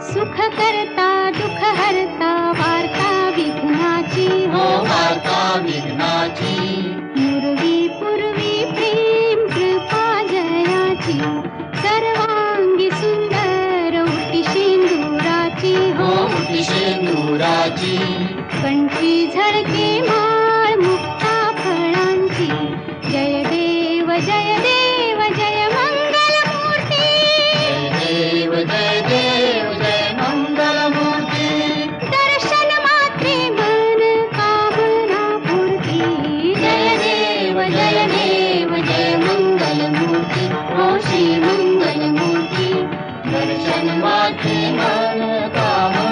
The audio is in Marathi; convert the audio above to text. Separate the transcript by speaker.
Speaker 1: सुख करता दुःख हरता वार्ता विघ्नाची
Speaker 2: हो वार्ता विघ्नाची
Speaker 1: पूर्वी पूर्वी प्रेम कृपा जयाची सर्वांगी सुंदर उटी शेंदुराची
Speaker 2: हो उटी शेंदुराची
Speaker 1: कंठी झळके माळ मुक्ता फळांची जय देव जय देव जय मंगल मूर्ती
Speaker 2: जय देव जय मंगल मूर्ती
Speaker 1: दर्शन मात्रे मन कामना पूर्ती
Speaker 2: जय देव जय मंगल मूर्ती हो श्री मंगल मूर्ती दर्शन मात्रे मन कामना